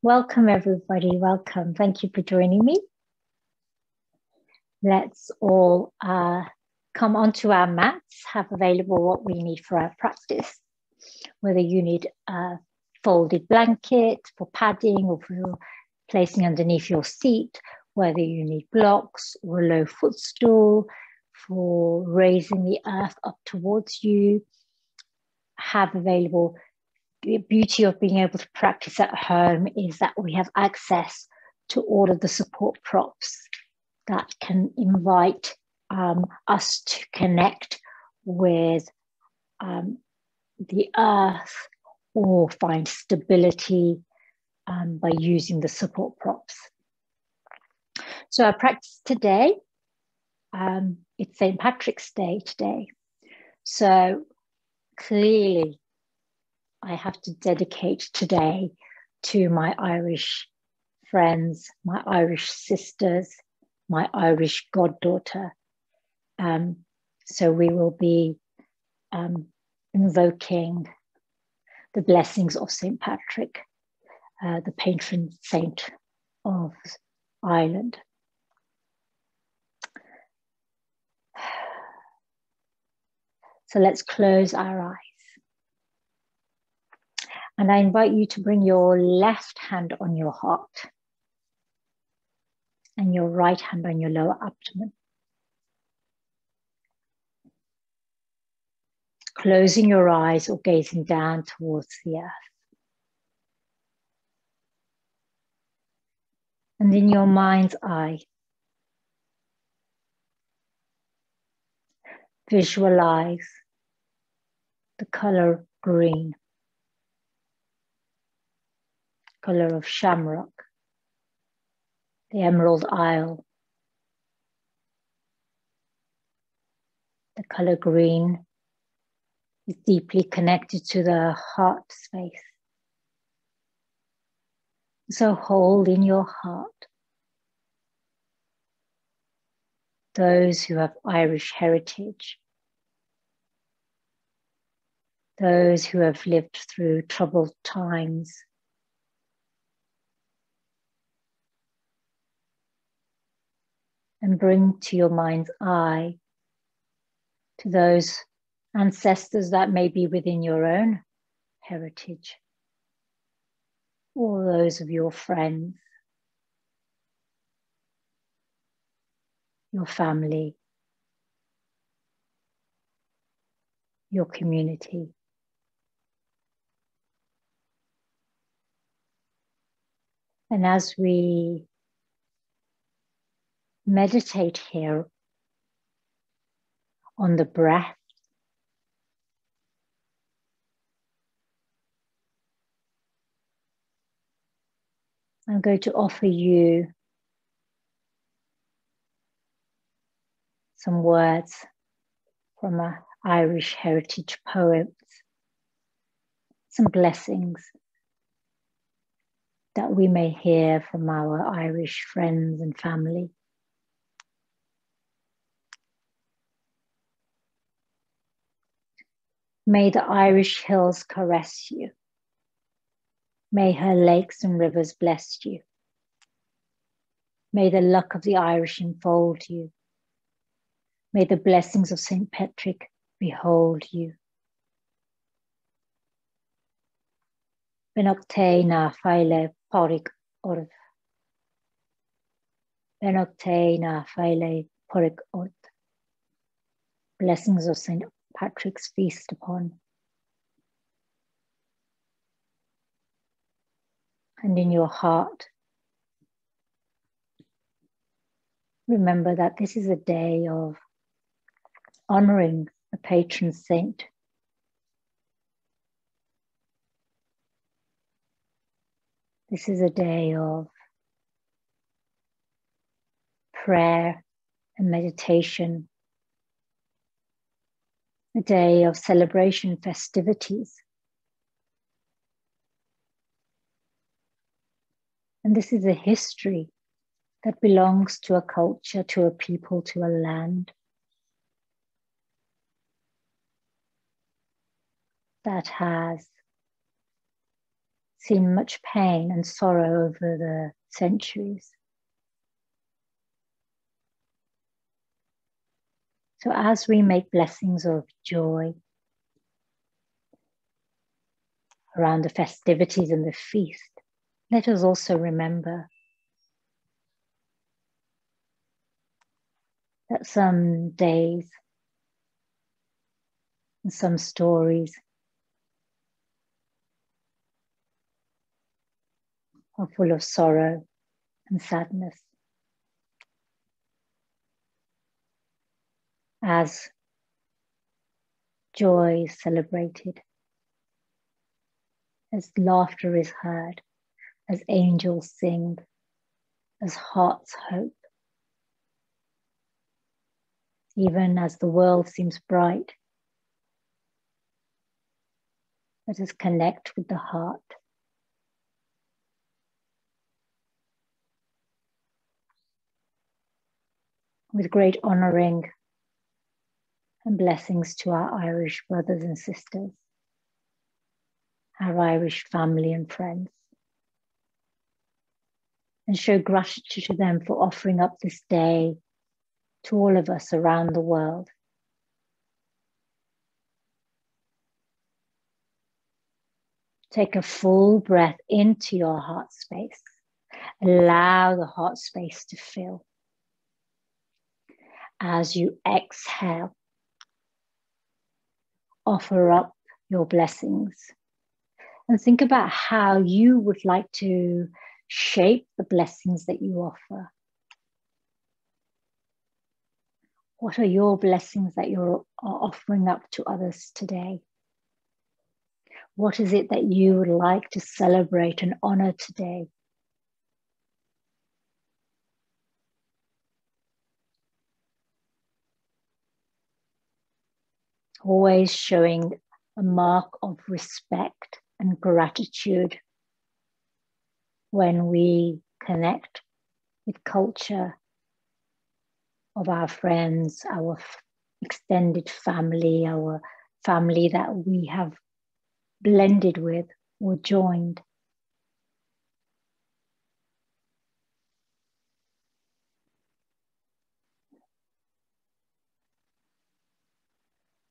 Welcome, everybody. Welcome. Thank you for joining me. Let's all come onto our mats, have available what we need for our practice, whether you need a folded blanket for padding or for placing underneath your seat, whether you need blocks or a low footstool for raising the earth up towards you. Have available. The beauty of being able to practice at home is that we have access to all of the support props that can invite us to connect with the earth or find stability by using the support props. So our practice today, it's St. Patrick's Day today. So clearly, I have to dedicate today to my Irish friends, my Irish sisters, my Irish goddaughter. So we will be invoking the blessings of St. Patrick, the patron saint of Ireland. So let's close our eyes. And I invite you to bring your left hand on your heart and your right hand on your lower abdomen. Closing your eyes or gazing down towards the earth. And in your mind's eye, visualize the color green, color of shamrock, the Emerald Isle. The color green is deeply connected to the heart space. So hold in your heart those who have Irish heritage, those who have lived through troubled times, and bring to your mind's eye to those ancestors that may be within your own heritage, or those of your friends, your family, your community. And as we meditate here on the breath, I'm going to offer you some words from an Irish heritage poet, some blessings that we may hear from our Irish friends and family. May the Irish hills caress you. May her lakes and rivers bless you. May the luck of the Irish enfold you. May the blessings of St. Patrick behold you. Beannachtaí na Féile Pádraig oraibh. Beannachtaí na Féile Pádraig oraibh. Blessings of St. Patrick's feast upon. And in your heart, remember that this is a day of honoring a patron saint. This is a day of prayer and meditation, a day of celebration, festivities. And this is a history that belongs to a culture, to a people, to a land that has seen much pain and sorrow over the centuries. So as we make blessings of joy around the festivities and the feast, let us also remember that some days and some stories are full of sorrow and sadness. As joy is celebrated, as laughter is heard, as angels sing, as hearts hope, even as the world seems bright, let us connect with the heart. With great honouring and blessings to our Irish brothers and sisters, our Irish family and friends, and show gratitude to them for offering up this day to all of us around the world. Take a full breath into your heart space. Allow the heart space to fill. As you exhale, offer up your blessings and think about how you would like to shape the blessings that you offer. What are your blessings that you're offering up to others today? What is it that you would like to celebrate and honor today? Always showing a mark of respect and gratitude when we connect with culture of our friends, our extended family, our family that we have blended with or joined.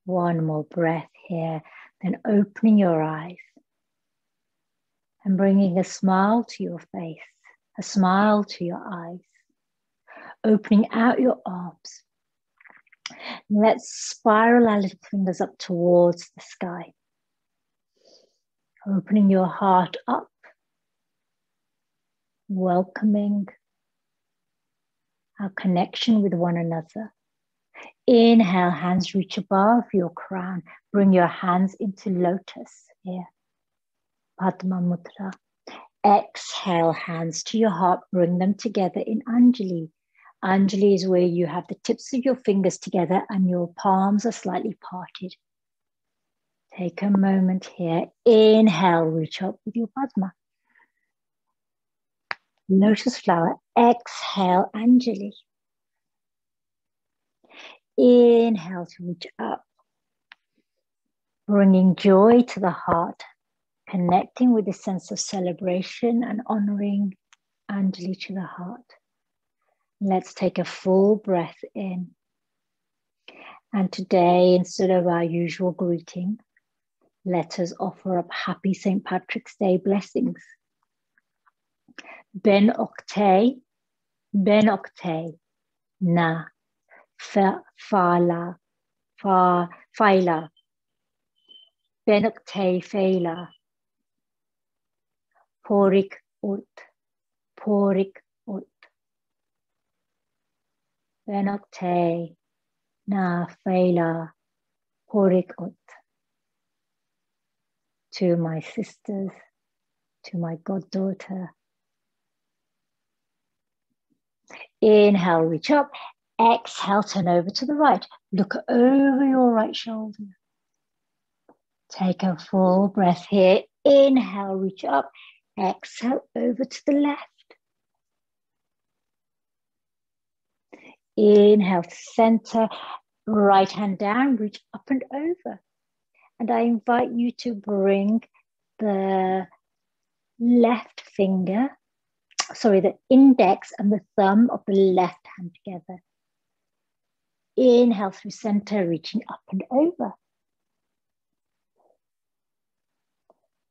One more breath here, then opening your eyes and bringing a smile to your face, a smile to your eyes, opening out your arms. Let's spiral our little fingers up towards the sky, opening your heart up, welcoming our connection with one another. Inhale, hands reach above your crown. Bring your hands into lotus here, Padma Mudra. Exhale, hands to your heart. Bring them together in Anjali. Anjali is where you have the tips of your fingers together and your palms are slightly parted. Take a moment here. Inhale, reach up with your Padma. Lotus flower. Exhale, Anjali. Inhale to reach up, bringing joy to the heart, connecting with a sense of celebration and honoring Anjali to the heart. Let's take a full breath in. And today, instead of our usual greeting, let us offer up happy St. Patrick's Day blessings. Beannachtaí, Beannachtaí, na. Féile Pádraig, Beannachtaí Féile, Pádraig út, Beannachtaí na Féile, Pádraig út. To my sisters, to my goddaughter. Inhale, reach up. Exhale, turn over to the right. Look over your right shoulder. Take a full breath here. Inhale, reach up. Exhale, over to the left. Inhale to center. Right hand down, reach up and over. And I invite you to bring the left finger, sorry, the index and the thumb of the left hand together. Inhale through center, reaching up and over.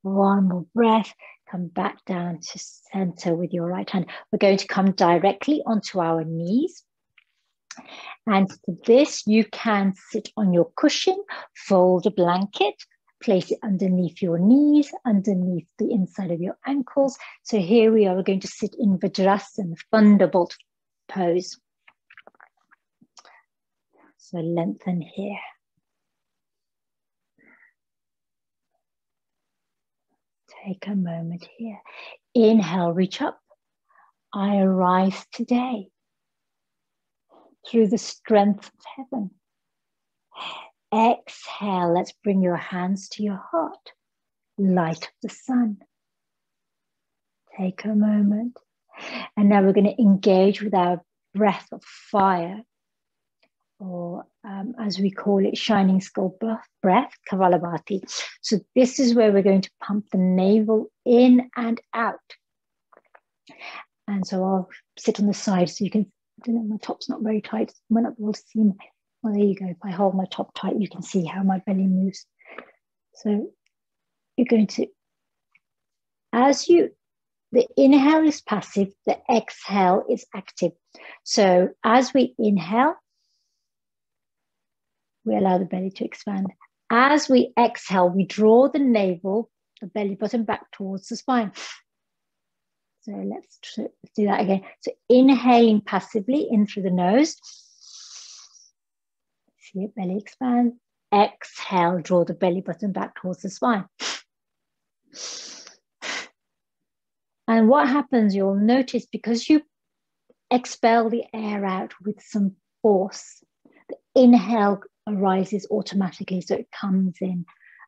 One more breath. Come back down to center with your right hand. We're going to come directly onto our knees. And for this, you can sit on your cushion, fold a blanket, place it underneath your knees, underneath the inside of your ankles. So here we are, we're going to sit in Vajrasana, thunderbolt pose. So lengthen here. Take a moment here. Inhale, reach up. I arise today through the strength of heaven. Exhale, let's bring your hands to your heart. Light of the sun. Take a moment. And now we're going to engage with our breath of fire, or as we call it, shining skull breath, Kapalabhati. So this is where we're going to pump the navel in and out. And so I'll sit on the side so you can, I don't know, my top's not very tight. I might not be able to see well, there you go. If I hold my top tight, you can see how my belly moves. So you're going to, the inhale is passive, the exhale is active. So as we inhale, we allow the belly to expand. As we exhale, we draw the navel, the belly button back towards the spine. So let's do that again. So inhaling passively in through the nose. See it, belly expand. Exhale, draw the belly button back towards the spine. And what happens, you'll notice, because you expel the air out with some force, the inhale arises automatically, so it comes in.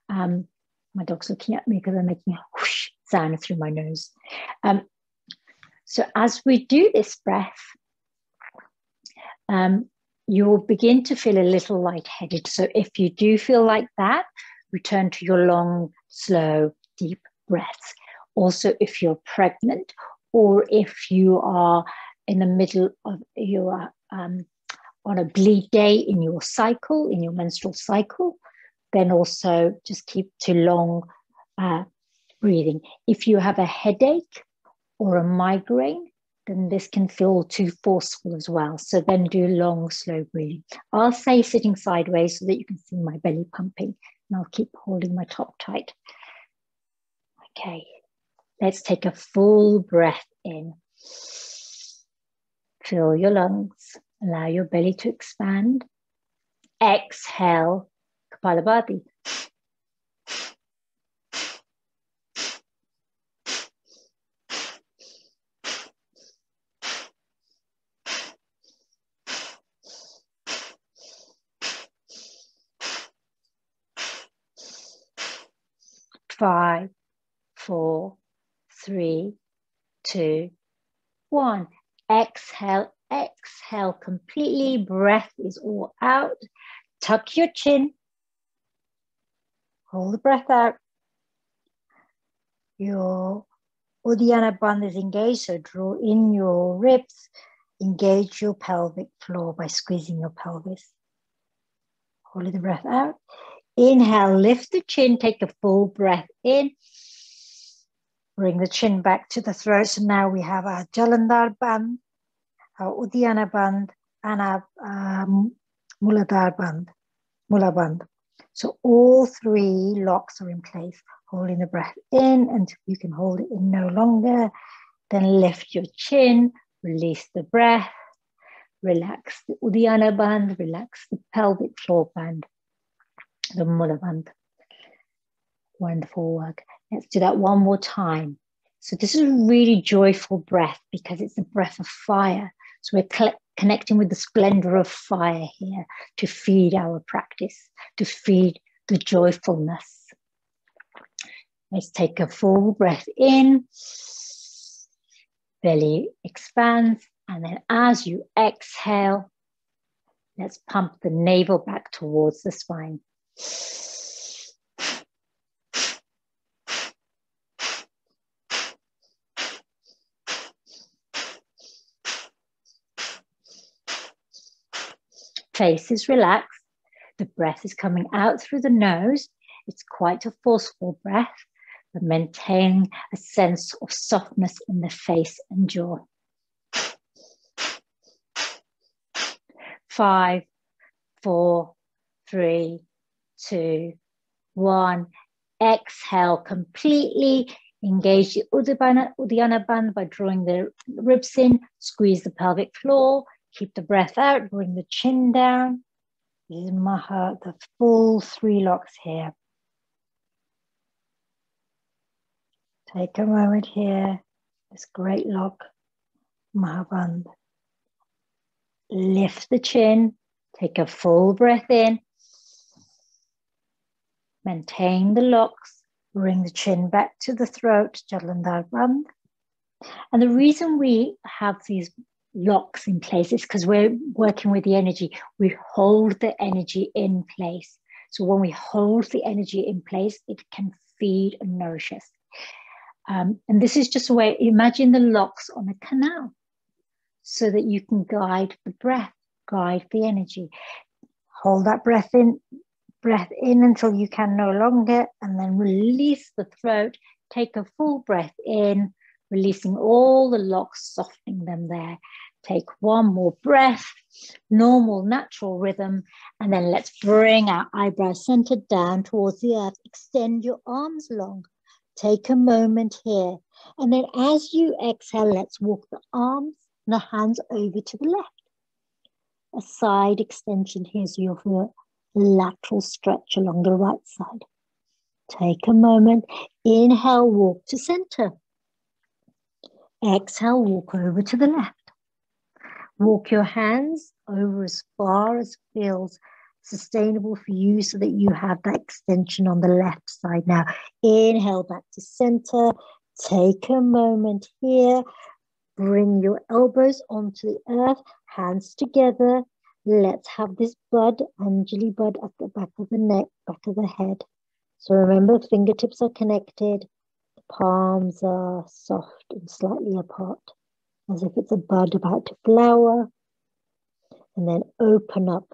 My dog's looking at me because I'm making a whoosh sound through my nose. So as we do this breath, you will begin to feel a little lightheaded. So if you do feel like that, return to your long, slow, deep breaths. Also, if you're pregnant, or if you are in the middle of your on a bleed day in your cycle, in your menstrual cycle, then also just keep to long breathing. If you have a headache or a migraine, then this can feel too forceful as well. So then do long, slow breathing. I'll say sitting sideways so that you can see my belly pumping, and I'll keep holding my top tight. Okay, let's take a full breath in. Fill your lungs. Allow your belly to expand. Exhale, Kapalabhati. Five, 4, 3, 2, 1. Exhale, exhale completely. Breath is all out. Tuck your chin. Hold the breath out. Your Uddiyana Bandha is engaged, so draw in your ribs. Engage your pelvic floor by squeezing your pelvis. Hold the breath out. Inhale, lift the chin, take a full breath in. Bring the chin back to the throat. So now we have our Jalandhar Bandh, our Uddiyana Bandh, and our Muladhara Bandh, Mula Bandh. So all three locks are in place. Holding the breath in until you can hold it in no longer. Then lift your chin, release the breath, relax the Uddiyana Bandh, relax the pelvic floor band, the Mula Bandh. Wonderful work. Let's do that one more time. So this is a really joyful breath because it's a breath of fire. So we're connecting with the splendor of fire here to feed our practice, to feed the joyfulness. Let's take a full breath in. Belly expands. And then as you exhale, let's pump the navel back towards the spine. face is relaxed. The breath is coming out through the nose. It's quite a forceful breath, but maintain a sense of softness in the face and jaw. 5, 4, 3, 2, 1. Exhale completely. Engage the Uddiyana band by drawing the ribs in. Squeeze the pelvic floor. Keep the breath out. Bring the chin down. This is Maha, the full 3 locks here. Take a moment here. This great lock, Mahaband. Lift the chin. Take a full breath in. Maintain the locks. Bring the chin back to the throat, Jalandhar Band. And the reason we have these locks in place is because we're working with the energy. We hold the energy in place. So when we hold the energy in place, it can feed and nourish us. And this is just a way, imagine the locks on a canal so that you can guide the breath, guide the energy. Hold that breath in until you can no longer, and then release the throat. Take a full breath in, releasing all the locks, softening them there. Take one more breath, normal, natural rhythm, and then let's bring our eyebrows centered down towards the earth. Extend your arms long. Take a moment here. And then as you exhale, let's walk the arms and the hands over to the left. A side extension here, so you'll feel a lateral stretch along the right side. Take a moment. Inhale, walk to center. Exhale, walk over to the left. Walk your hands over as far as feels sustainable for you so that you have that extension on the left side. Now, inhale back to center. Take a moment here. Bring your elbows onto the earth, hands together. Let's have this bud, Anjali bud, at the back of the neck, back of the head. So remember, fingertips are connected. The palms are soft and slightly apart, as if it's a bud about to flower. And then open up.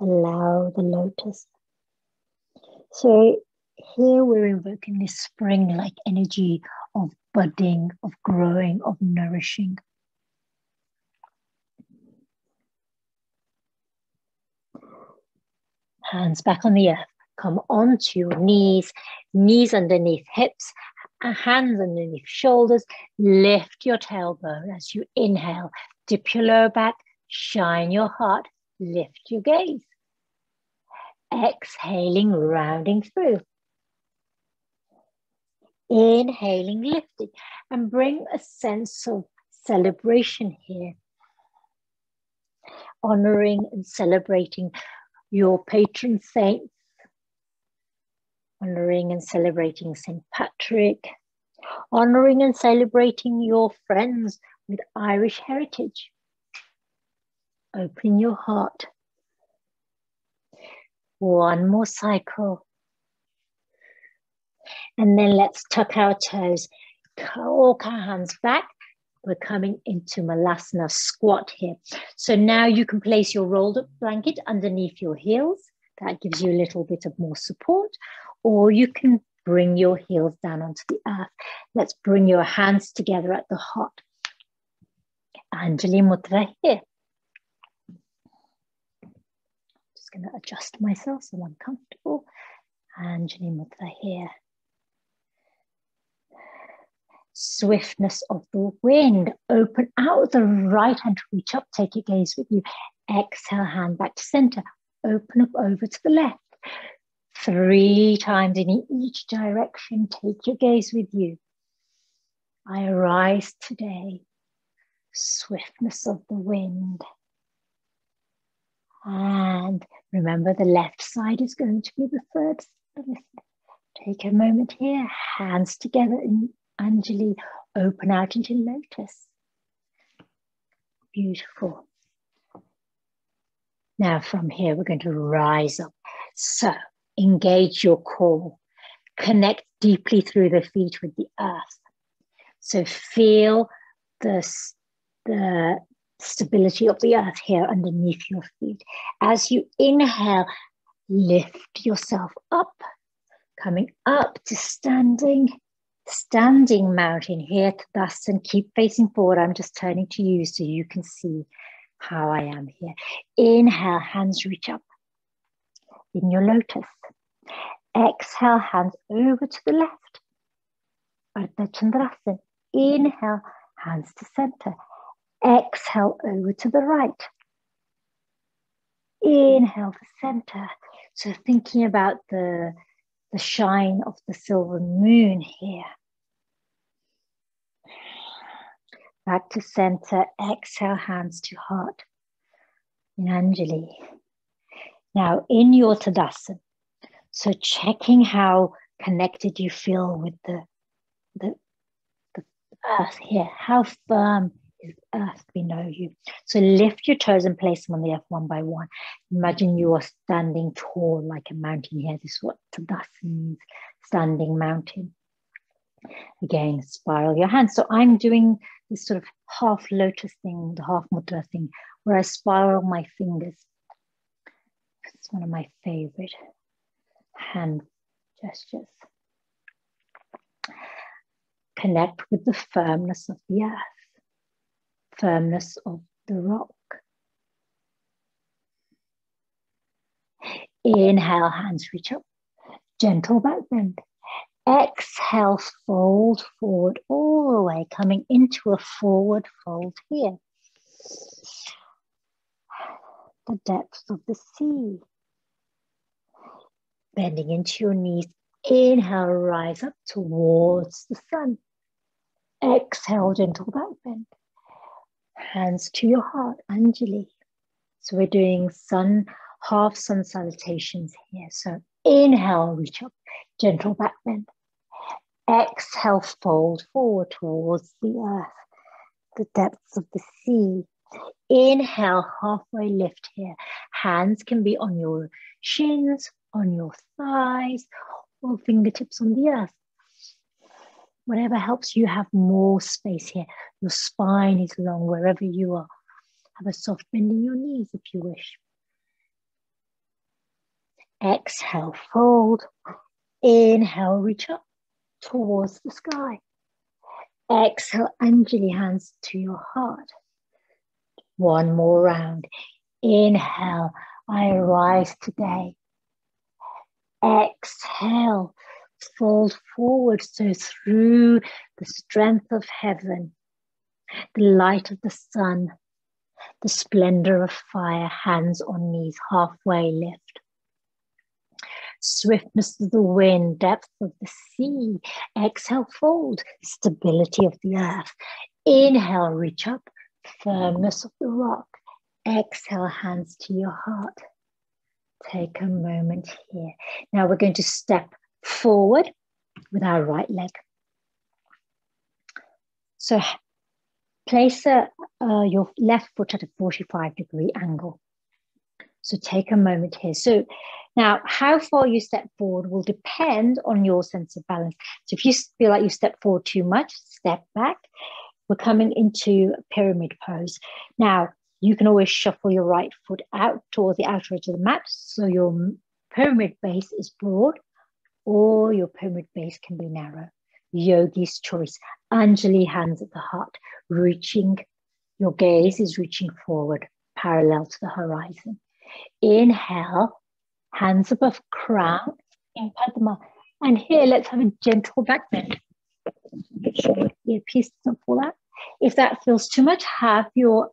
Allow the lotus. So here we're invoking this spring-like energy of budding, of growing, of nourishing. Hands back on the earth. Come onto your knees, knees underneath hips, hands underneath shoulders. Lift your tailbone as you inhale. Dip your lower back, shine your heart, lift your gaze. Exhaling, rounding through. Inhaling, lifting, and bring a sense of celebration here. Honoring and celebrating your patron saints. Honoring and celebrating St. Patrick. Honoring and celebrating your friends with Irish heritage. Open your heart. One more cycle. And then let's tuck our toes. Walk our hands back. We're coming into Malasana squat here. So now you can place your rolled up blanket underneath your heels. That gives you a little bit of more support. Or you can bring your heels down onto the earth. Let's bring your hands together at the heart. Anjali Mudra here. Just going to adjust myself so I'm comfortable. Anjali Mudra here. Swiftness of the wind. Open out the right hand to reach up. Take your gaze with you. Exhale, hand back to center. Open up over to the left. 3 times in each direction. Take your gaze with you. I arise today. Swiftness of the wind. And remember, the left side is going to be the third. Take a moment here. Hands together in Anjali. Open out into lotus. Beautiful. Now from here, we're going to rise up. So engage your core. Connect deeply through the feet with the earth. So feel the Stability of the earth here underneath your feet. As you inhale, lift yourself up, coming up to standing mountain here to Tadasana. Keep facing forward. I'm just turning to you so you can see how I am here. Inhale, hands reach up in your lotus. Exhale, hands over to the left. Ardha Chandrasana. Inhale, hands to center. Exhale, over to the right. Inhale to center. So thinking about the shine of the silver moon here. Back to center. Exhale, hands to heart. In Anjali. Now in your Tadasana. So checking how connected you feel with the earth here. How firm is earth below you? So lift your toes and place them on the earth one by one. Imagine you are standing tall like a mountain here. This is what Tadasana means, standing mountain. Again, spiral your hands. So I'm doing this sort of half lotus thing, the half mudra thing, where I spiral my fingers. It's one of my favorite hand gestures. Connect with the firmness of the earth, firmness of the rock. Inhale, hands reach up, gentle back bend. Exhale, fold forward all the way, coming into a forward fold here. The depths of the sea. Bending into your knees. Inhale, rise up towards the sun. Exhale, gentle back bend. Hands to your heart, Anjali. So we're doing half sun salutations here. So inhale, reach up, gentle back bend. Exhale, fold forward towards the earth, the depths of the sea. Inhale, halfway lift here. Hands can be on your shins, on your thighs, or fingertips on the earth. Whatever helps you have more space here. Your spine is long wherever you are. Have a soft bend in your knees if you wish. Exhale, fold. Inhale, reach up towards the sky. Exhale, Anjali, hands to your heart. One more round. Inhale, I rise today. Exhale, fold forward. So through the strength of heaven, the light of the sun, the splendor of fire, hands on knees, halfway lift. Swiftness of the wind, depth of the sea. Exhale, fold, stability of the earth. Inhale, reach up, firmness of the rock. Exhale, hands to your heart. Take a moment here. Now we're going to step forward with our right leg. So place your left foot at a 45-degree angle. So take a moment here. So now how far you step forward will depend on your sense of balance. So if you feel like you step forward too much, step back. We're coming into a pyramid pose. Now, you can always shuffle your right foot out towards the outer edge of the mat so your pyramid base is broad, or your pyramid base can be narrow. Yogi's choice. Anjali, hands at the heart, reaching, your gaze is reaching forward, parallel to the horizon. Inhale, hands above crown in Padma. And here, let's have a gentle back bend. Make sure your earpiece doesn't fall out. If that feels too much, have your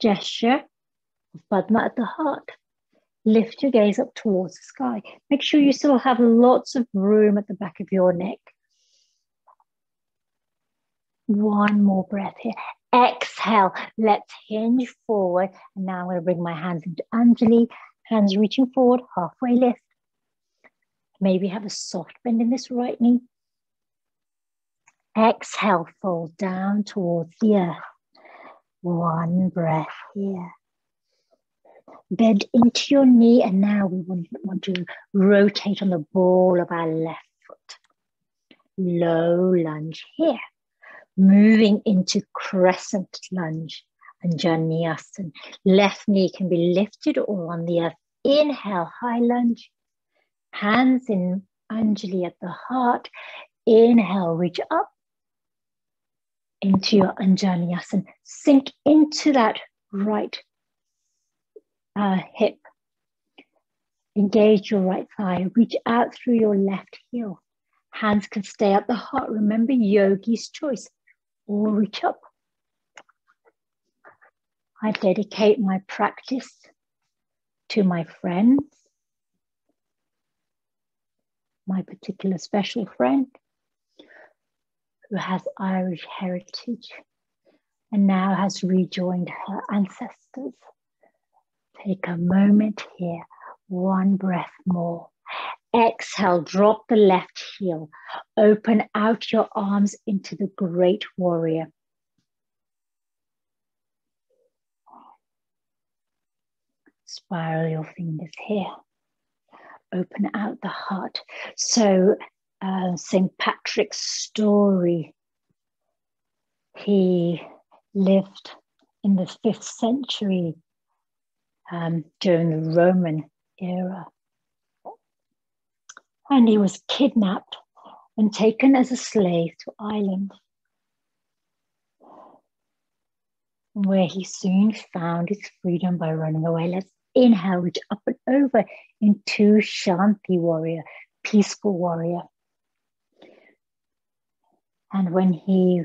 gesture of Padma at the heart. Lift your gaze up towards the sky. Make sure you still have lots of room at the back of your neck. One more breath here. Exhale, let's hinge forward. And now I'm going to bring my hands into Anjali. Hands reaching forward, halfway lift. Maybe have a soft bend in this right knee. Exhale, fold down towards the earth. One breath here. Bend into your knee, and now we want to rotate on the ball of our left foot. Low lunge here. Moving into crescent lunge. Anjani. Left knee can be lifted or on the earth. Inhale, high lunge. Hands in Anjali at the heart. Inhale, reach up into your Anjaneyasana. Sink into that right hip. Engage your right thigh. Reach out through your left heel. Hands can stay at the heart. Remember, yogi's choice. Or reach up. I dedicate my practice to my friends, my particular special friend who has Irish heritage and now has rejoined her ancestors. Take a moment here, one breath more. Exhale, drop the left heel. Open out your arms into the great warrior. Spiral your fingers here. Open out the heart. So St. Patrick's story, he lived in the 5th century during the Roman era. And he was kidnapped and taken as a slave to Ireland, where he soon found his freedom by running away. Let's inhale, reach up and over into Shanti warrior, peaceful warrior. And when he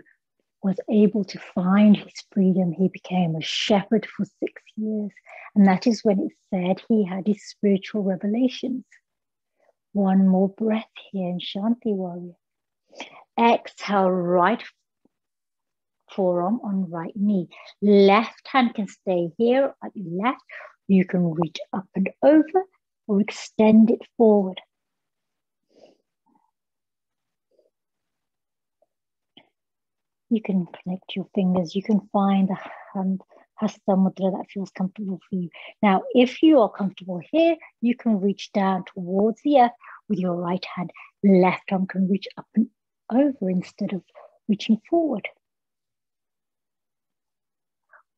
was able to find his freedom, he became a shepherd for 6 years. And that is when it said he had his spiritual revelations. One more breath here in Shanti warrior. Exhale, right forearm on right knee. Left hand can stay here at your left. You can reach up and over or extend it forward. You can connect your fingers. You can find the hand Hasta Mudra that feels comfortable for you. Now, if you are comfortable here, you can reach down towards the earth with your right hand. Left arm can reach up and over instead of reaching forward.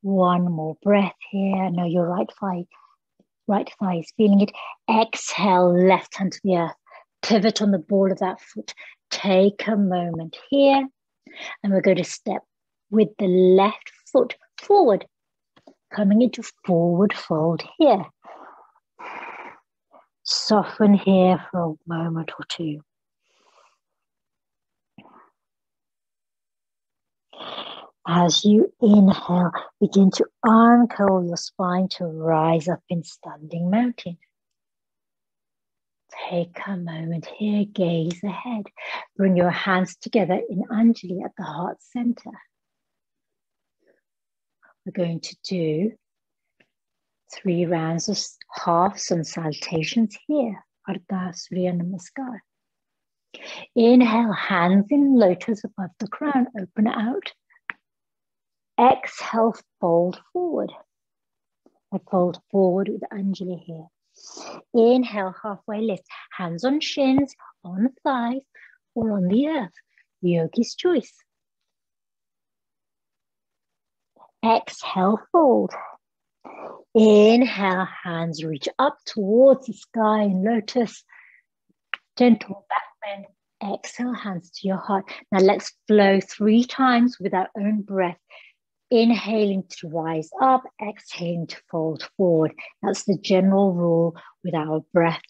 One more breath here. Now your right thigh is feeling it. Exhale, left hand to the earth. Pivot on the ball of that foot. Take a moment here. And we're going to step with the left foot forward. Coming into forward fold here. Soften here for a moment or two. As you inhale, begin to uncurl your spine to rise up in standing mountain. Take a moment here, gaze ahead. Bring your hands together in Anjali at the heart center. We're going to do 3 rounds of halves and salutations here. Ardha Surya Namaskar. Inhale, hands in lotus above the crown. Open out. Exhale, fold forward. I fold forward with Anjali here. Inhale, halfway lift. Hands on shins, on thighs, or on the earth. Yogi's choice. Exhale, fold. Inhale, hands reach up towards the sky in lotus. Gentle back bend. Exhale, hands to your heart. Now let's flow 3 times with our own breath. Inhaling to rise up, exhaling to fold forward. That's the general rule with our breath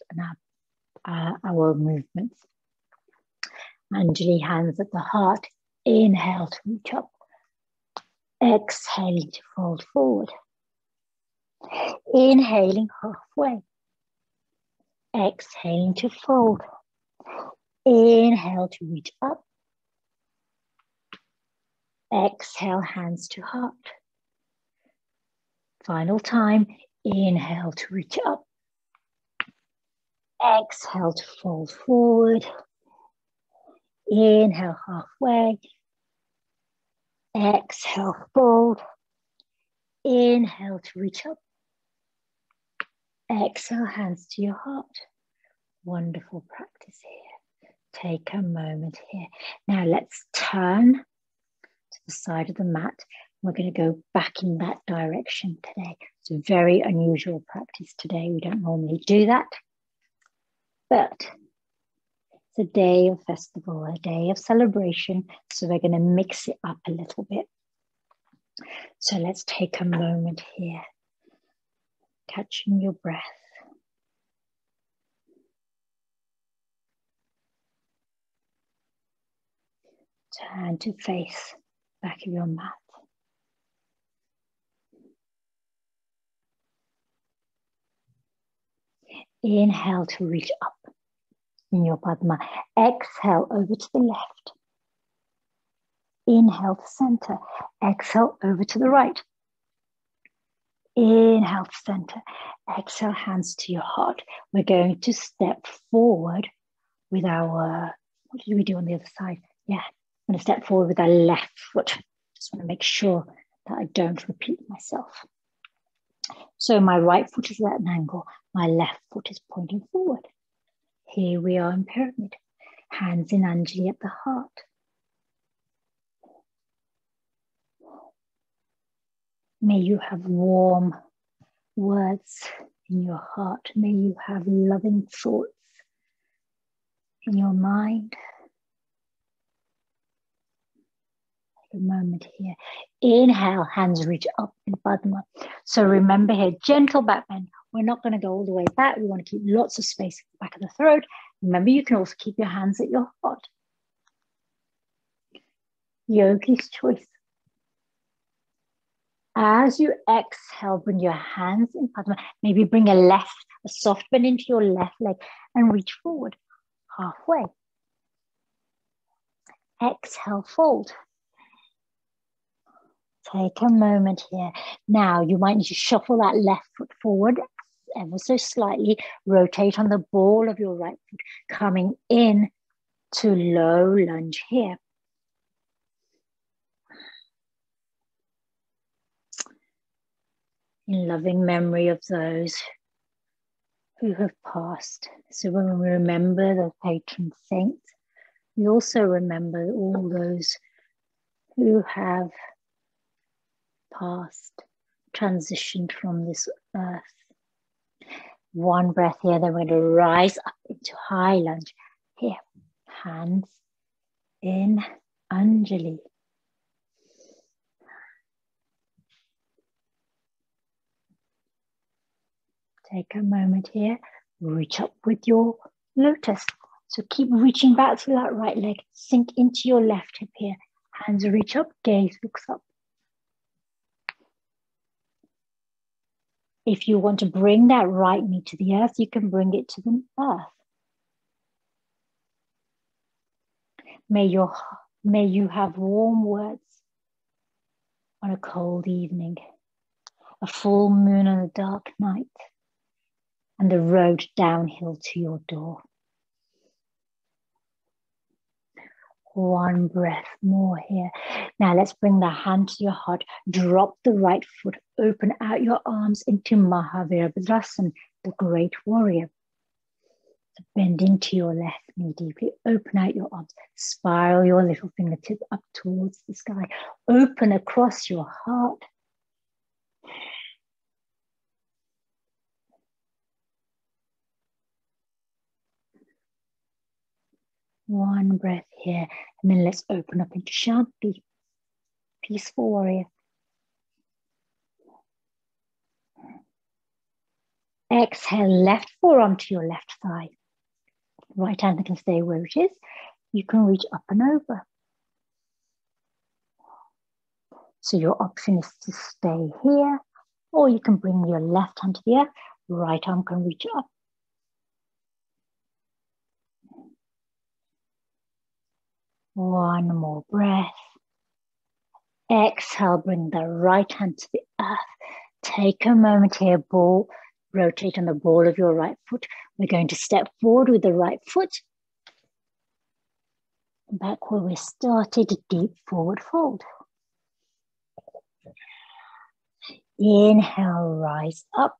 and our movements. Anjali, hands at the heart. Inhale to reach up. Exhaling to fold forward. Inhaling halfway. Exhaling to fold. Inhale to reach up. Exhale, hands to heart. Final time. Inhale to reach up. Exhale to fold forward. Inhale halfway. Exhale, fold. Inhale to reach up. Exhale, hands to your heart. Wonderful practice here. Take a moment here. Now let's turn to the side of the mat. We're going to go back in that direction today. It's a very unusual practice today. We don't normally do that. But it's a day of festival, a day of celebration. So we're going to mix it up a little bit. So let's take a moment here, catching your breath. Turn to face back of your mat. Inhale to reach up in your Padma. Exhale over to the left. Inhale to center. Exhale over to the right. Inhale to center. Exhale, hands to your heart. We're going to step forward with our, what did we do on the other side? Yeah, I'm going to step forward with our left foot. Just want to make sure that I don't repeat myself. So my right foot is at an angle. My left foot is pointing forward. Here we are in pyramid. Hands in Anjali at the heart. May you have warm words in your heart. May you have loving thoughts in your mind. Take a moment here. Inhale, hands reach up in Padma. So remember here, gentle back bend. We're not going to go all the way back. We want to keep lots of space at the back of the throat. Remember, you can also keep your hands at your heart. Yogi's choice. As you exhale, bring your hands in Padma. Maybe bring a soft bend into your left leg and reach forward halfway. Exhale, fold. Take a moment here. Now you might need to shuffle that left foot forward ever so slightly. Rotate on the ball of your right foot, coming in to low lunge here. In loving memory of those who have passed. So when we remember the patron saints, we also remember all those who have passed, transitioned from this earth. One breath here, then we're going to rise up into high lunge. Here, hands in Anjali. Take a moment here, reach up with your lotus. So keep reaching back to that right leg, sink into your left hip here. Hands reach up, gaze looks up. If you want to bring that right knee to the earth, you can bring it to the earth. May you have warm words on a cold evening, a full moon on a dark night, and the road downhill to your door. One breath more here. Now let's bring the hand to your heart. Drop the right foot. Open out your arms into Mahaviradrasana, the great warrior. So bend into your left knee deeply. Open out your arms. Spiral your little fingertip up towards the sky. Open across your heart. One breath here, and then let's open up into Shanti, peaceful warrior. Exhale, left forearm to your left thigh. Right hand can stay where it is. You can reach up and over. So your option is to stay here, or you can bring your left hand to the earth. Right arm can reach up. One more breath. Exhale, bring the right hand to the earth. Take a moment here, rotate on the ball of your right foot. We're going to step forward with the right foot. Back where we started, deep forward fold. Inhale, rise up.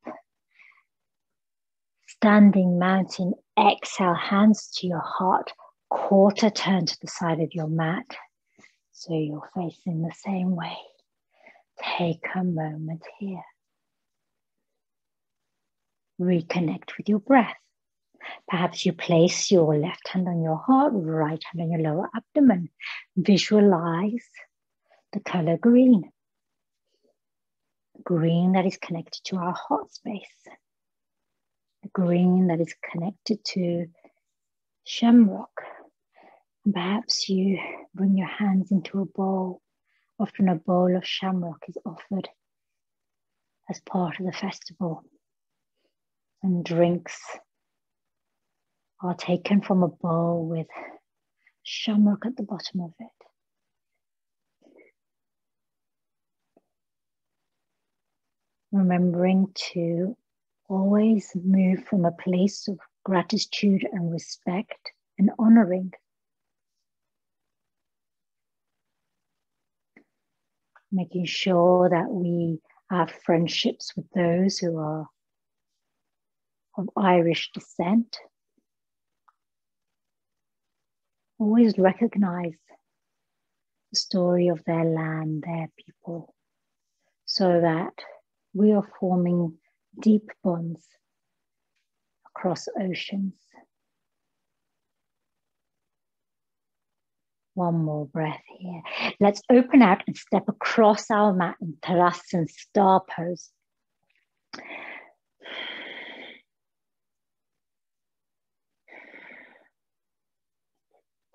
Standing mountain, exhale, hands to your heart. Quarter turn to the side of your mat. So you're facing the same way. take a moment here. Reconnect with your breath. Perhaps you place your left hand on your heart, right hand on your lower abdomen. Visualize the color green. Green that is connected to our heart space. The green that is connected to shamrock. And perhaps you bring your hands into a bowl. Often a bowl of shamrock is offered as part of the festival. And drinks are taken from a bowl with shamrock at the bottom of it. Remembering to always move from a place of gratitude and respect and honoring. Making sure that we have friendships with those who are of Irish descent. Always recognize the story of their land, their people, so that we are forming deep bonds across oceans. One more breath here. Let's open out and step across our mat in Tadasana star pose.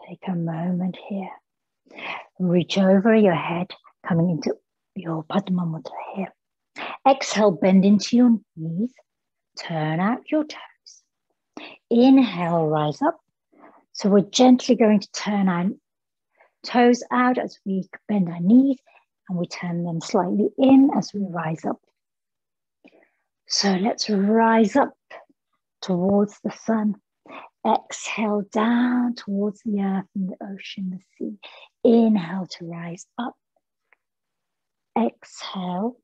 Take a moment here. Reach over your head, coming into your Padma Mudra here. Exhale, bend into your knees. Turn out your toes. Inhale, rise up. So we're gently going to turn our toes out as we bend our knees, and we turn them slightly in as we rise up. So let's rise up towards the sun. Exhale down towards the earth and the ocean, the sea. Inhale to rise up. Exhale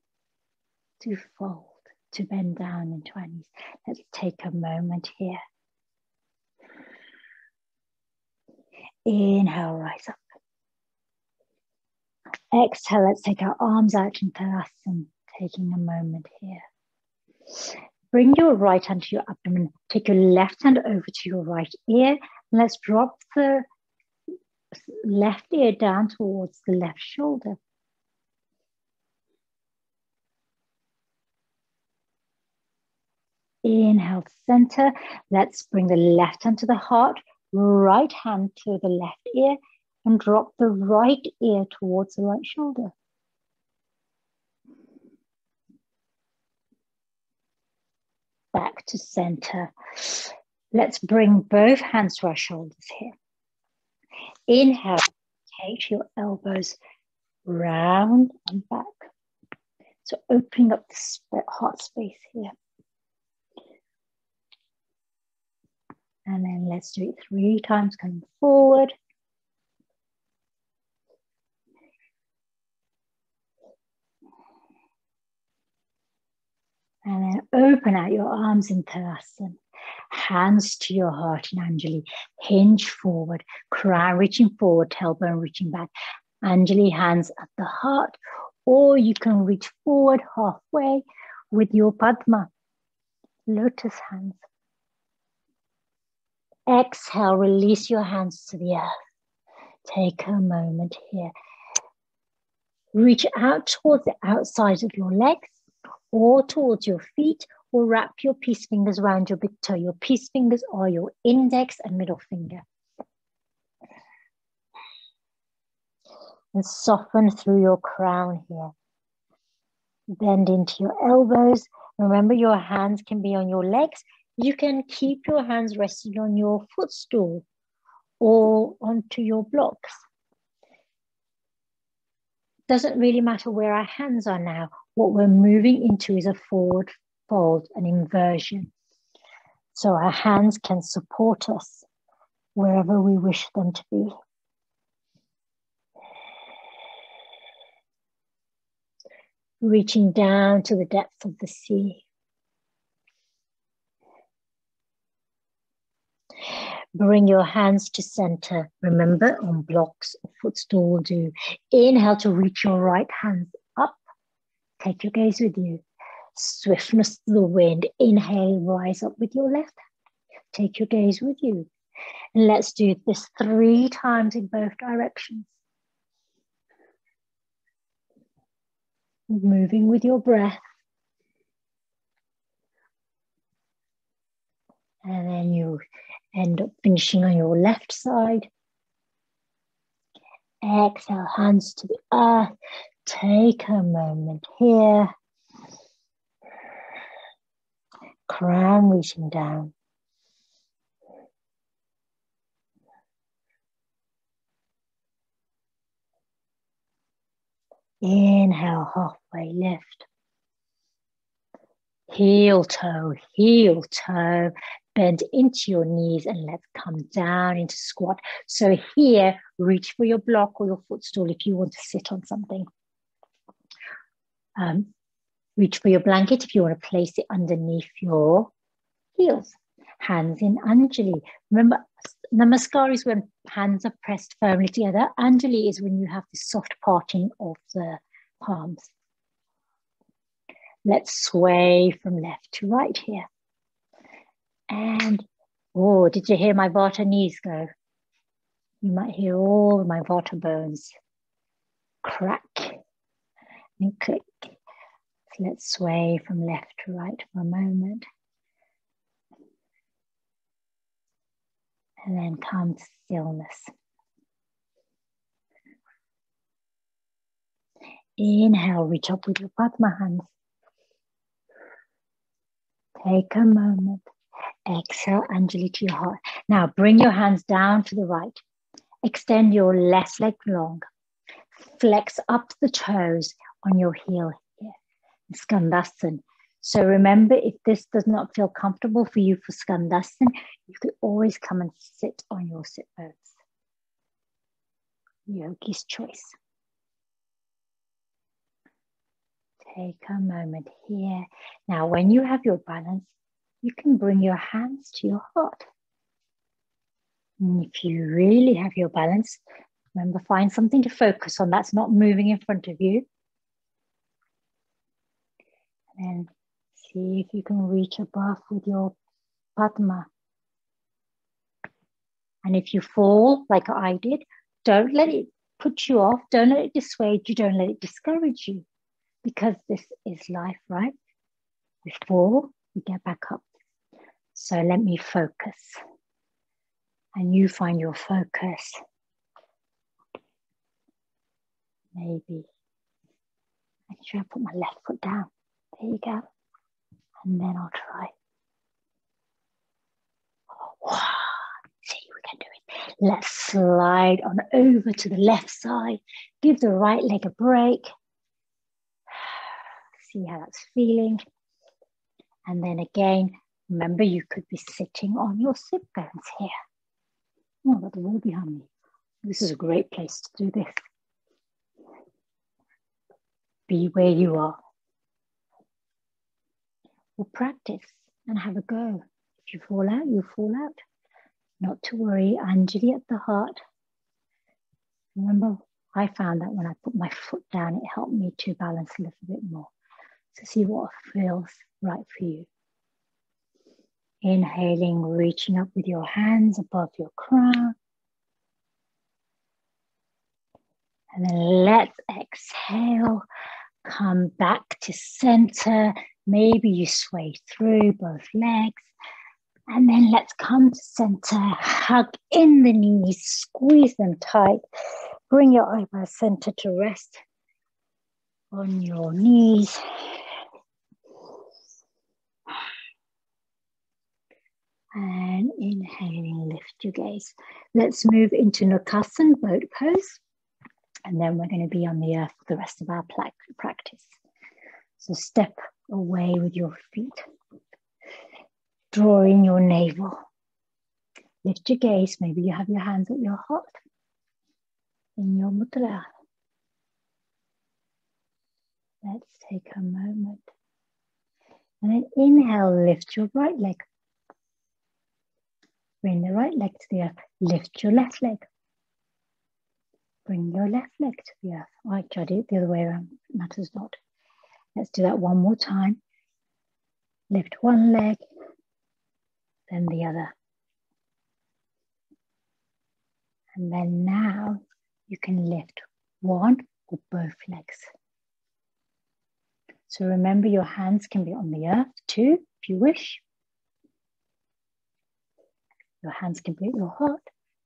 to fold, to bend down into our knees. Let's take a moment here. Inhale, rise up. Exhale, let's take our arms out in Tadasana, taking a moment here. Bring your right hand to your abdomen. Take your left hand over to your right ear. And let's drop the left ear down towards the left shoulder. Inhale, center. Let's bring the left hand to the heart, right hand to the left ear, and drop the right ear towards the right shoulder. Back to center. Let's bring both hands to our shoulders here. Inhale, take your elbows round and back. So opening up the heart space here. And then let's do it 3 times, coming forward. And then open out your arms in Tadasana. Hands to your heart in Anjali. Hinge forward, crown reaching forward, tailbone reaching back. Anjali, hands at the heart. Or you can reach forward halfway with your Padma. Lotus hands. Exhale, release your hands to the earth. Take a moment here. Reach out towards the outside of your legs or towards your feet, or wrap your peace fingers around your big toe. Your peace fingers are your index and middle finger. And soften through your crown here. Bend into your elbows. Remember, your hands can be on your legs. You can keep your hands resting on your footstool or onto your blocks. Doesn't really matter where our hands are now. What we're moving into is a forward fold, an inversion. So our hands can support us wherever we wish them to be. Reaching down to the depths of the sea. Bring your hands to center. Remember, on blocks or footstool will do. Inhale to reach your right hands up. Take your gaze with you. Swiftness of the wind. Inhale, rise up with your left hand. Take your gaze with you. And let's do this 3 times in both directions. Moving with your breath. And then you end up finishing on your left side. Exhale, hands to the earth. Take a moment here. Crown reaching down. Inhale, halfway lift. Heel toe, bend into your knees and let's come down into squat. So here, reach for your block or your footstool if you want to sit on something. Reach for your blanket if you want to place it underneath your heels. Hands in Anjali. Remember, Namaskar is when hands are pressed firmly together. Anjali is when you have the soft parting of the palms. Let's sway from left to right here. And, oh, did you hear my Vata knees go? You might hear all my Vata bones crack and click. So let's sway from left to right for a moment. And then come to stillness. Inhale, reach up with your Padma hands. Take a moment. Exhale, Anjali to your heart. Now bring your hands down to the right. Extend your left leg long. Flex up the toes on your heel here. Skandasana. So remember, if this does not feel comfortable for you for Skandasana, you could always come and sit on your sit bones. Yogi's choice. Take a moment here. Now, when you have your balance, you can bring your hands to your heart. And if you really have your balance, remember, find something to focus on that's not moving in front of you. And see if you can reach above with your Padma. And if you fall, like I did, don't let it put you off. Don't let it dissuade you. Don't let it discourage you. Because this is life, right? We fall, we get back up. So let me focus. And you find your focus. Maybe. Actually, I'll put my left foot down. There you go. And then I'll try. See, we can do it. Let's slide on over to the left side. Give the right leg a break. See how that's feeling. And then again, remember you could be sitting on your sit bones here. Oh, I've got the wall behind me. This is a great place to do this. Be where you are. Or practice and have a go. If you fall out, you fall out. Not to worry, Anjali at the heart. Remember, I found that when I put my foot down, it helped me to balance a little bit more. So see what feels right for you. Inhaling, reaching up with your hands above your crown. And then let's exhale. Come back to center. Maybe you sway through both legs. And then let's come to center. Hug in the knees. Squeeze them tight. Bring your eyebrows center to rest on your knees. And inhaling, lift your gaze. Let's move into Northcuston, boat pose. And then we're going to be on the earth for the rest of our practice. So step away with your feet. Draw in your navel. Lift your gaze. Maybe you have your hands at your heart. In your mudra. Let's take a moment. And then inhale, lift your right leg. Bring the right leg to the earth. Lift your left leg. Bring your left leg to the earth. I tried it the other way around. Matters not. Let's do that one more time. Lift one leg, then the other. And then now you can lift one or both legs. So remember, your hands can be on the earth too, if you wish. Your hands can be at your heart.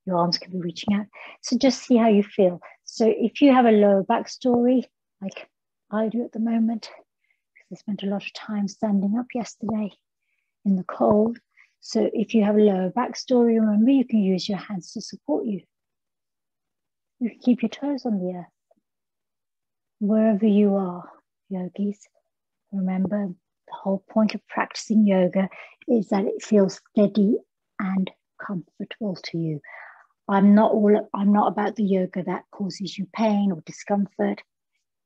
Your arms can be reaching out. So just see how you feel. So if you have a lower back story, like I do at the moment, because I spent a lot of time standing up yesterday in the cold. So if you have a lower back story, remember, you can use your hands to support you. You can keep your toes on the earth. Wherever you are, yogis, remember, the whole point of practicing yoga is that it feels steady and comfortable to you. I'm not about the yoga that causes you pain or discomfort.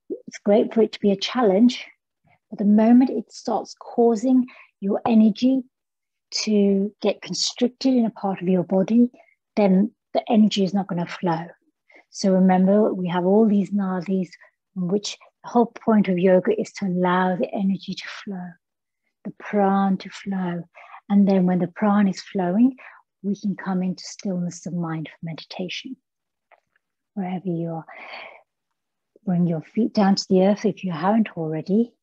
It's great for it to be a challenge, but the moment it starts causing your energy to get constricted in a part of your body, then the energy is not going to flow. So remember, we have all these nadis, in which the whole point of yoga is to allow the energy to flow, the prana to flow. And then when the prana is flowing, we can come into stillness of mind for meditation. Wherever you are, bring your feet down to the earth if you haven't already.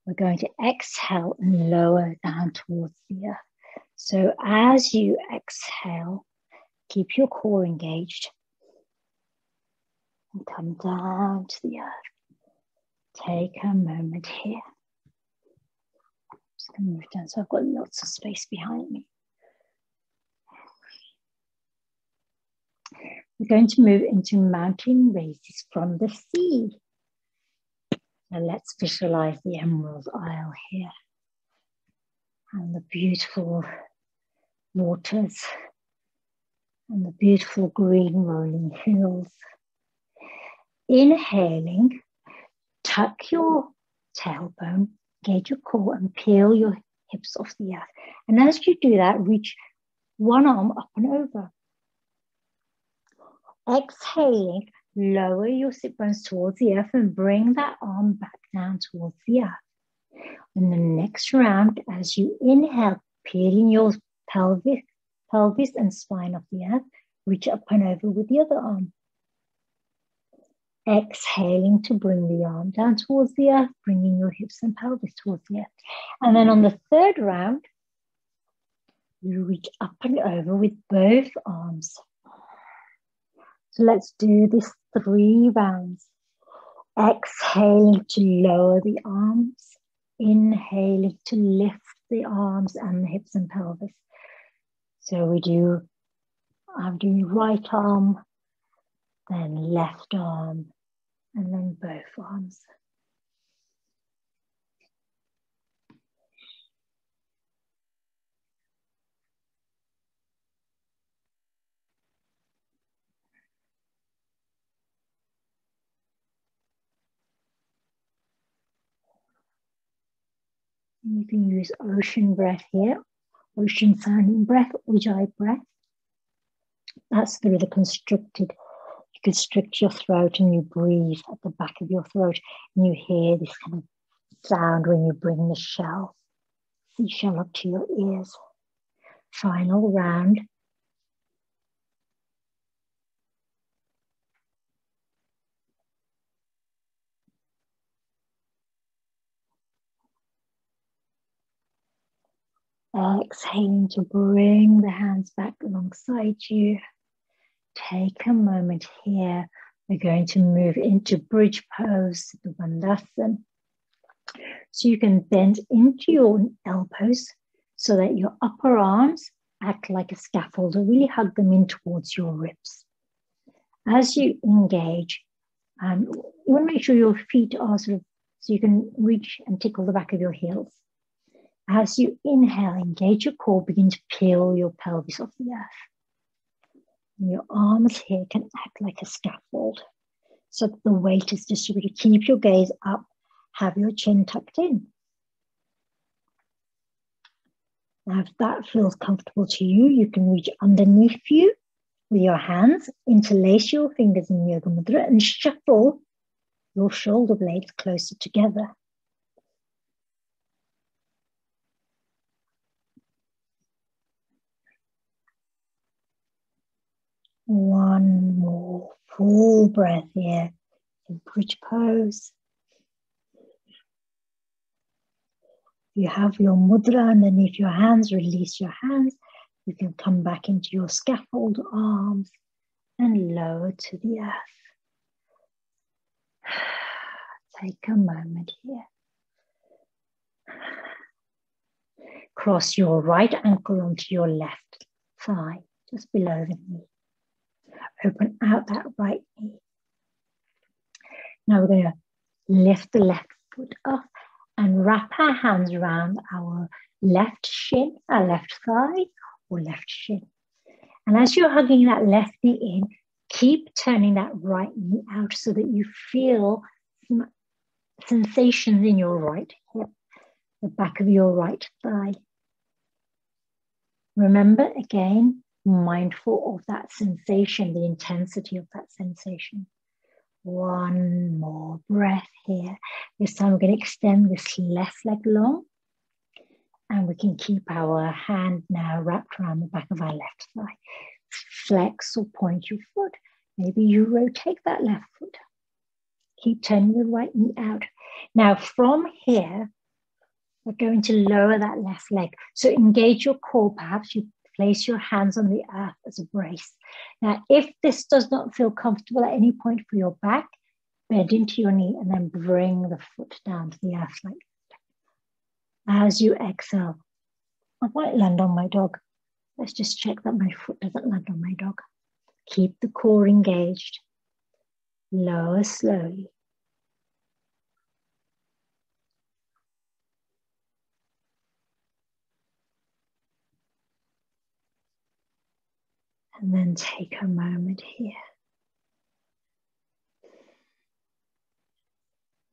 We're going to exhale and lower down towards the earth. So as you exhale, keep your core engaged and come down to the earth. Take a moment here. I'm just going to move down so I've got lots of space behind me. We're going to move into mountain raises from the sea. Now let's visualize the Emerald Isle here and the beautiful waters and the beautiful green rolling hills. Inhaling, tuck your tailbone, engage your core and peel your hips off the earth. And as you do that, reach one arm up and over. Exhaling, lower your sit bones towards the earth and bring that arm back down towards the earth. In the next round, as you inhale, peeling your pelvis and spine off the earth, reach up and over with the other arm. Exhaling to bring the arm down towards the earth, bringing your hips and pelvis towards the earth. And then on the third round, you reach up and over with both arms. So let's do this 3 rounds. Exhaling to lower the arms. Inhaling to lift the arms and the hips and pelvis. So I'm doing right arm, then left arm, and then both arms. You can use ocean breath here, ocean sounding breath, ujjayi breath. That's through the constricted. You constrict your throat and you breathe at the back of your throat and you hear this kind of sound when you bring the seashell up to your ears. Final round. Exhaling to bring the hands back alongside you. Take a moment here. We're going to move into bridge pose, the Bandhasan. So you can bend into your elbows so that your upper arms act like a scaffold, or really hug them in towards your ribs. As you engage, you want to make sure your feet are so you can reach and tickle the back of your heels. As you inhale, engage your core, begin to peel your pelvis off the earth. And your arms here can act like a scaffold so that the weight is distributed. Keep your gaze up, have your chin tucked in. Now, if that feels comfortable to you, you can reach underneath you with your hands, interlace your fingers in Yoga Mudra and shuffle your shoulder blades closer together. Full breath here in bridge pose. You have your mudra underneath your hands, release your hands. You can come back into your scaffold arms and lower to the earth. Take a moment here. Cross your right ankle onto your left thigh, just below the knee. Open out that right knee. Now we're going to lift the left foot up and wrap our hands around our left shin, our left thigh or left shin. And as you're hugging that left knee in, keep turning that right knee out so that you feel some sensations in your right hip, the back of your right thigh. Remember, again, mindful of that sensation, the intensity of that sensation. One more breath here. This time we're going to extend this left leg long, and we can keep our hand now wrapped around the back of our left thigh. Flex or point your foot. Maybe you rotate that left foot. Keep turning the right knee out. Now from here, we're going to lower that left leg. So engage your core. Perhaps you place your hands on the earth as a brace. Now, if this does not feel comfortable at any point for your back, bend into your knee and then bring the foot down to the earth like that. As you exhale, I might land on my dog. Let's just check that my foot doesn't land on my dog. Keep the core engaged. Lower slowly. And then take a moment here.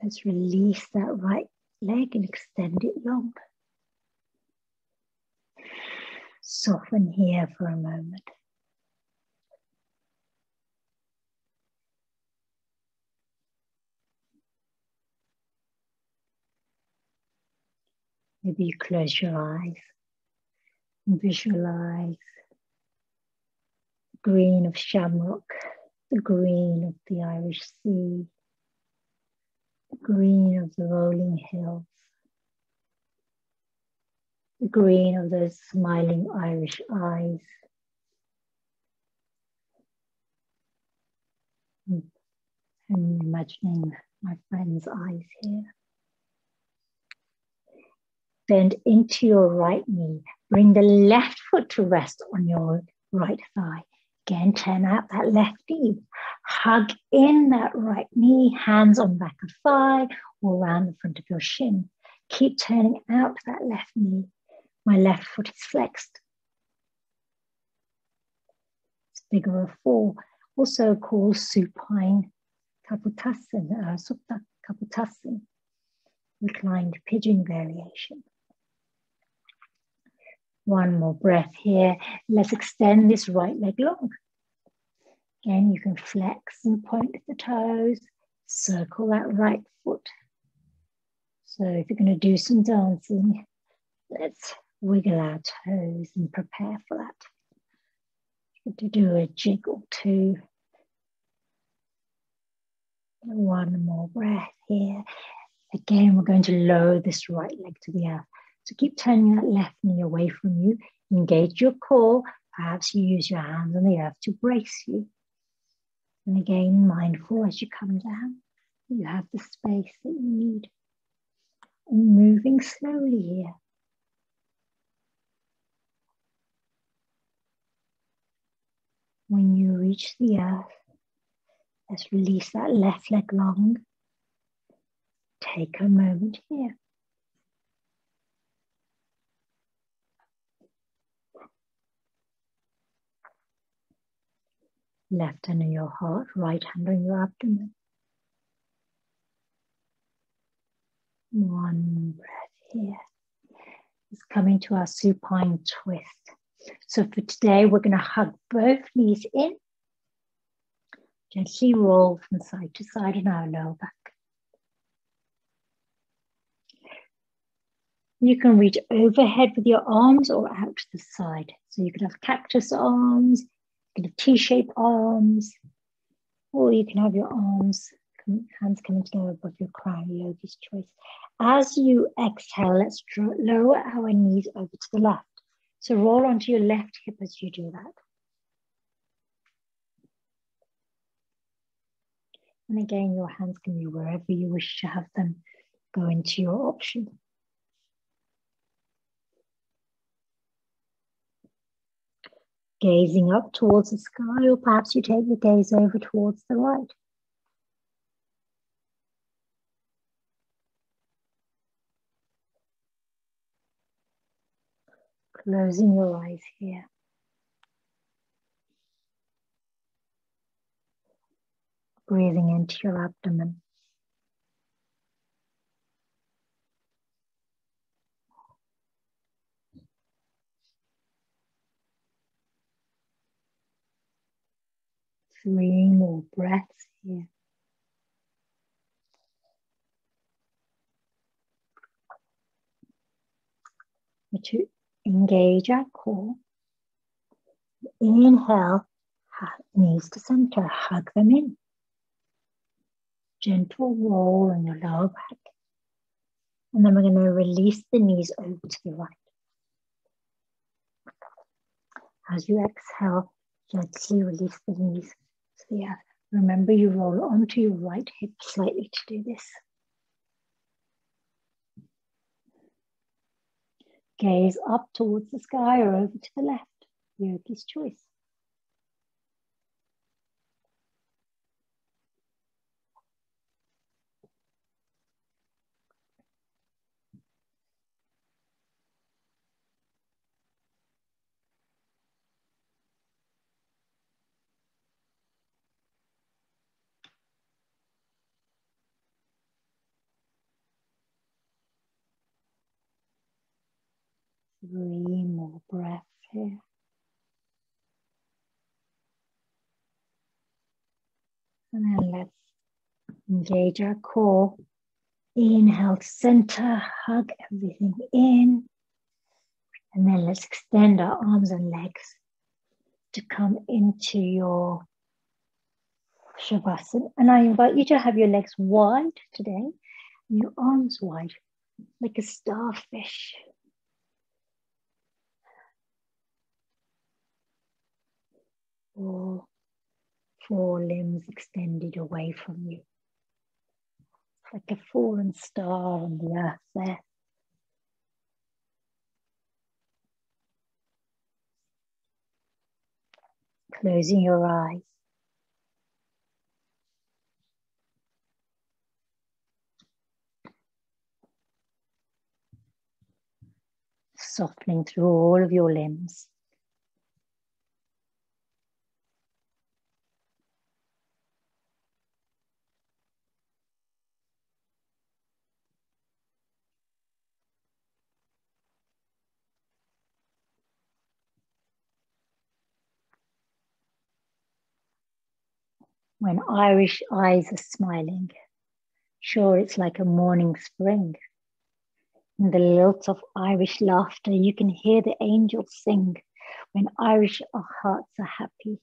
Let's release that right leg and extend it long. Soften here for a moment. Maybe you close your eyes and visualize the green of Shamrock, the green of the Irish Sea, the green of the rolling hills, the green of those smiling Irish eyes. I'm imagining my friend's eyes here. Bend into your right knee. Bring the left foot to rest on your right thigh. Again, turn out that left knee. Hug in that right knee, hands on back of thigh or around the front of your shin. Keep turning out that left knee. My left foot is flexed. It's figure of four, also called supine Supta Kaputasana, reclined pigeon variation. One more breath here. Let's extend this right leg long. Again, you can flex and point the toes, circle that right foot. So if you're going to do some dancing, let's wiggle our toes and prepare for that. To do a jig or two. One more breath here. Again, we're going to lower this right leg to the earth. So keep turning that left knee away from you. Engage your core. Perhaps you use your hands on the earth to brace you. And again, mindful as you come down, you have the space that you need. And moving slowly here. When you reach the earth, let's release that left leg long. Take a moment here. Left hand on your heart, right hand on your abdomen. One breath here. It's coming to our supine twist. So for today, we're going to hug both knees in. Gently roll from side to side in our lower back. You can reach overhead with your arms or out to the side. So you can have cactus arms, you can have T-shaped arms. Or you can have your hands coming together above your crown, yogi's choice. As you exhale, let's lower our knees over to the left. So roll onto your left hip as you do that. And again, your hands can be wherever you wish to have them go into your option. Gazing up towards the sky, or perhaps you take the gaze over towards the right. Closing your eyes here. Breathing into your abdomen. Three more breaths here. To engage our core. Inhale, knees to center, hug them in. Gentle roll on your lower back. And then we're going to release the knees over to the right. As you exhale, gently release the knees to the earth. Remember, you roll onto your right hip slightly to do this. Gaze up towards the sky or over to the left. Yogi's choice. Three more breaths here. And then let's engage our core. Inhale to center, hug everything in. And then let's extend our arms and legs to come into your Shavasana. And I invite you to have your legs wide today and your arms wide, like a starfish. All four limbs extended away from you. Like a fallen star on the earth there. Closing your eyes. Softening through all of your limbs. When Irish eyes are smiling, sure, it's like a morning spring. In the lilt of Irish laughter, you can hear the angels sing. When Irish hearts are happy,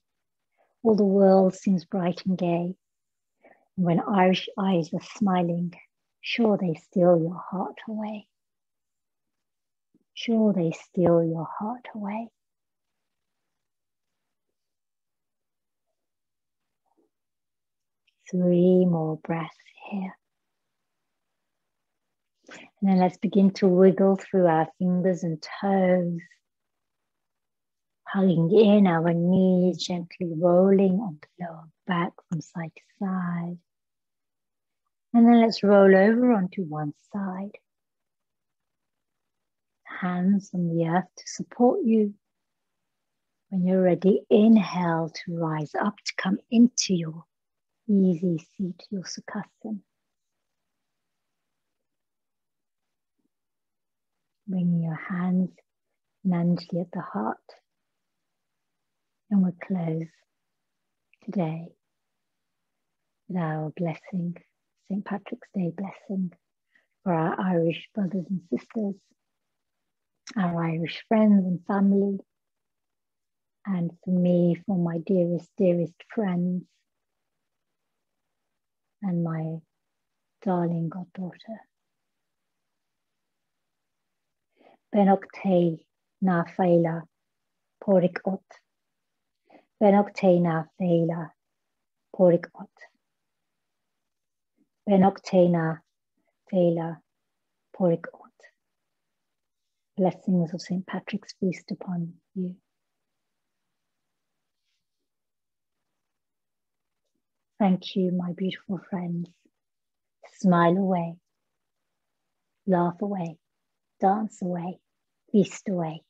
all the world seems bright and gay. And when Irish eyes are smiling, sure they steal your heart away. Sure they steal your heart away. Three more breaths here. And then let's begin to wiggle through our fingers and toes. Hugging in our knees, gently rolling on the lower back from side to side. And then let's roll over onto one side. Hands on the earth to support you. When you're ready, inhale to rise up, to come into your easy seat, your Sukhasana. Bringing your hands gently at the heart. And we'll close today with our blessing, St. Patrick's Day blessing for our Irish brothers and sisters, our Irish friends and family, and for me, for my dearest, dearest friends, and my darling goddaughter. Beannachtaí na Féile Pádraig ot. Beannachtaí na Féile Pádraig ot. Beannachtaí na Féile Pádraig ot. Blessings of St. Patrick's Feast upon you. Thank you, my beautiful friends. Smile away, laugh away, dance away, feast away.